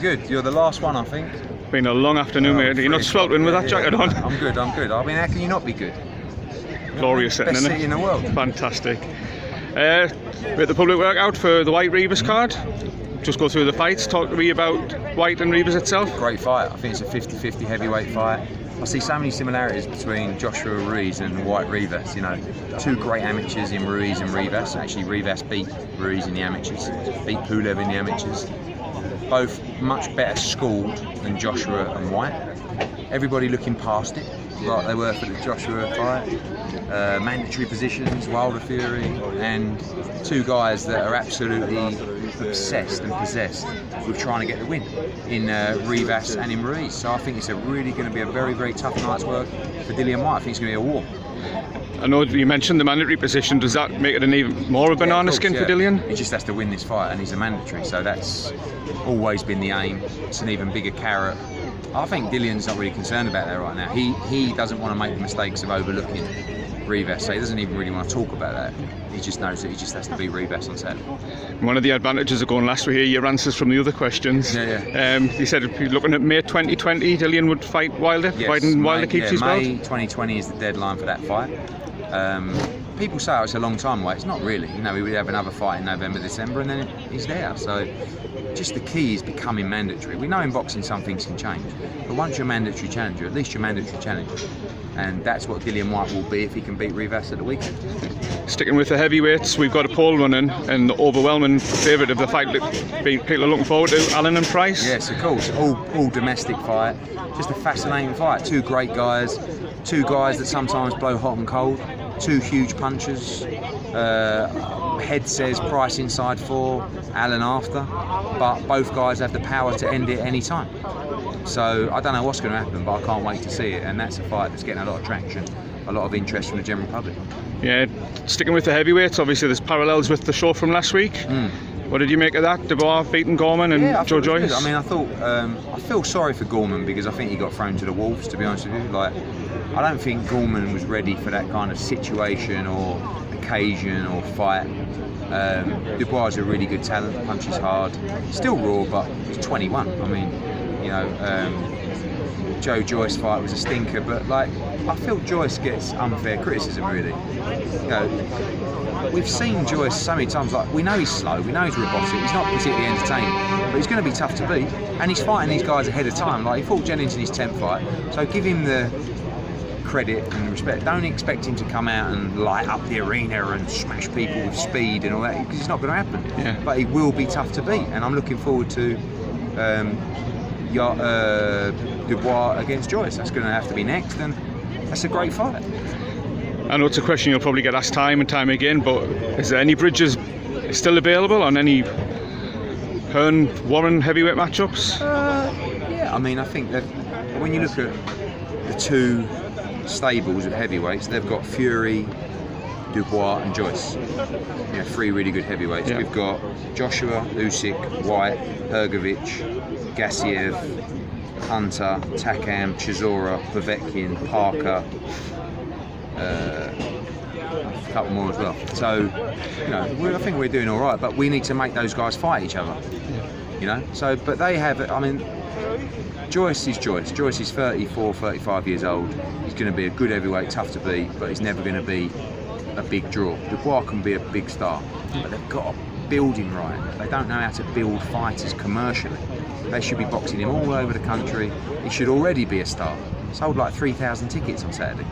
Good, you're the last one, I think. Been a long afternoon, mate. You're not sweltering with that jacket on. I'm good. I mean, how can you not be good? Glorious setting, Best isn't city it? in the world. Fantastic. With the public workout for the Whyte Rivas card. Just go through the fights, talk to me about Whyte and Rivas itself. Great fight. I think it's a 50-50 heavyweight fight. I see so many similarities between Joshua Ruiz and Whyte Rivas. You know, two great amateurs in Ruiz and Rivas. Actually, Rivas beat Ruiz in the amateurs, beat Pulev in the amateurs. Both much better schooled than Joshua and Whyte. Everybody looking past it, like they were for the Joshua fight. Mandatory positions, Wilder Fury, and two guys that are absolutely obsessed and possessed with trying to get the win in Rivas and in Ruiz. So I think it's really going to be a very, very tough night's work for Dillian Whyte. I think it's going to be a war. I know you mentioned the mandatory position. Does that make it an even more of a banana skin for Dillian? He just has to win this fight, and he's a mandatory, so that's always been the aim. It's an even bigger carrot. I think Dillian's not really concerned about that right now. He doesn't want to make the mistakes of overlooking Rivas, so he doesn't even really want to talk about that. He just knows that he just has to beat Rivas on Saturday. One of the advantages of going last week here, your answers from the other questions. You said if you're looking at May 2020, Dillian would fight Wilder, providing Wilder keeps his belt. May 2020 is the deadline for that fight. People say, oh, it's a long time away. It's not really. You know, we would have another fight in November, December, and then he's there. So just the key is becoming mandatory. We know in boxing some things can change, but once you're a mandatory challenger, at least you're mandatory challenger. And that's what Dillian Whyte will be if he can beat Rivas at the weekend. Sticking with the heavyweights, we've got a poll running, and the overwhelming favourite of the fight that people are looking forward to, Allen and Price. Yes, of course. All domestic fight. Just a fascinating fight. Two great guys. Two guys that sometimes blow hot and cold. Two huge punchers. Head says Price inside 4, Allen after, but both guys have the power to end it any time. So I don't know what's going to happen, but I can't wait to see it, and that's a fight that's getting a lot of traction, a lot of interest from the general public. Yeah, sticking with the heavyweights, obviously there's parallels with the show from last week. What did you make of that? Dubois beating Gorman and Joe Joyce? I mean, I thought I feel sorry for Gorman because I think he got thrown to the wolves, to be honest with you. Like, I don't think Gorman was ready for that kind of situation or occasion or fight. Dubois is a really good talent, punches hard, still raw, but he's 21. I mean, you know, Joe Joyce fight was a stinker, but like, I feel Joyce gets unfair criticism, really. You know, we've seen Joyce so many times. Like, we know he's slow, we know he's robotic, he's not particularly entertaining, but he's going to be tough to beat, and he's fighting these guys ahead of time. Like, he fought Jennings in his 10th fight, so give him the credit and respect. Don't expect him to come out and light up the arena and smash people with speed and all that, because it's not going to happen. But he will be tough to beat, and I'm looking forward to Dubois against Joyce. That's going to have to be next, and that's a great fight. I know it's a question you'll probably get asked time and time again, but is there any bridges still available on any Hearn-Warren heavyweight matchups? Yeah, I mean, I think that when you look at the two stables of heavyweights, they've got Fury, Dubois and Joyce. You know, 3 really good heavyweights. We've got Joshua, Usyk, Whyte, Hrgovic, Gassiev, Hunter, Takam, Chisora, Povetkin, Parker, a couple more as well. So, you know, I think we're doing all right, but we need to make those guys fight each other. You know, so, but they have, I mean, Joyce is Joyce. Joyce is 34, 35 years old. He's going to be a good heavyweight, tough to beat, but he's never going to be a big draw. Dubois can be a big star, but they've got to build him right. They don't know how to build fighters commercially. They should be boxing him all over the country. He should already be a star. Sold like 3,000 tickets on Saturday,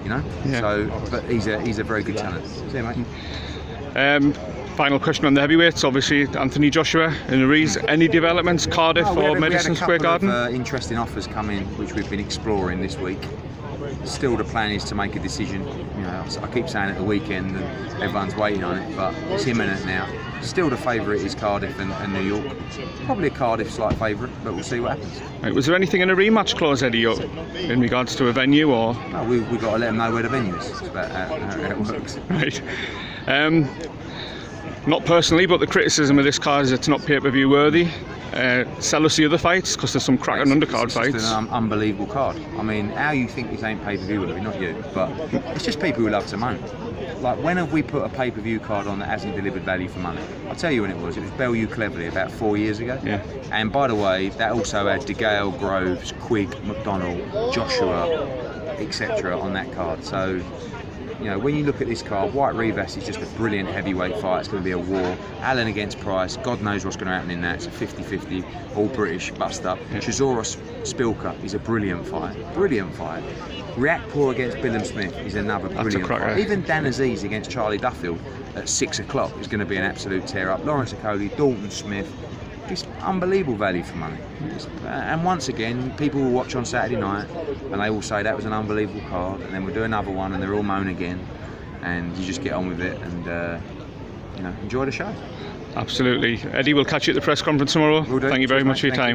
you know? So, but he's a very good talent. See you, mate. Final question on the heavyweights, obviously Anthony Joshua and Ruiz. Any developments, Cardiff or Madison Square Garden? We had a couple of interesting offers come in, which we've been exploring this week. Still, the plan is to make a decision. You know, I keep saying at the weekend, and everyone's waiting on it, but it's imminent now. Still, the favourite is Cardiff and New York. Probably a Cardiff slight favourite, but we'll see what happens. Right, was there anything in a rematch clause, Eddie, in regards to a venue, or? No, we've got to let them know where the venue is. That's about how it works. Right. Not personally, but the criticism of this card is it's not pay-per-view worthy. Sell us the other fights, because there's some cracking undercard fights. It's an unbelievable card. I mean, how you think this ain't pay-per-view worthy? Not you, but it's just people who love to moan. like, when have we put a pay-per-view card on that hasn't delivered value for money? I'll tell you when it was. It was Bellew Cleverly about 4 years ago. Yeah. And by the way, that also had DeGale, Groves, Quigg, McDonnell, Joshua, etc. on that card. So, you know, when you look at this card, Whyte Rivas is just a brilliant heavyweight fight. It's going to be a war. Allen against Price, God knows what's going to happen in that. It's a 50-50, all British, bust up. Yeah. Chisora Spilka is a brilliant fight. Brilliant fight. Riakporhe against Billum Smith is another brilliant fight. Even Dan Aziz against Charlie Duffield at 6 o'clock is going to be an absolute tear-up. Lawrence Okoli, Dalton Smith. Just unbelievable value for money. And once again, people will watch on Saturday night and they will say that was an unbelievable card, and then we'll do another one and they'll all moan again, and you just get on with it and you know, enjoy the show. Absolutely. Eddie, we'll catch you at the press conference tomorrow. Thank you very much for your time.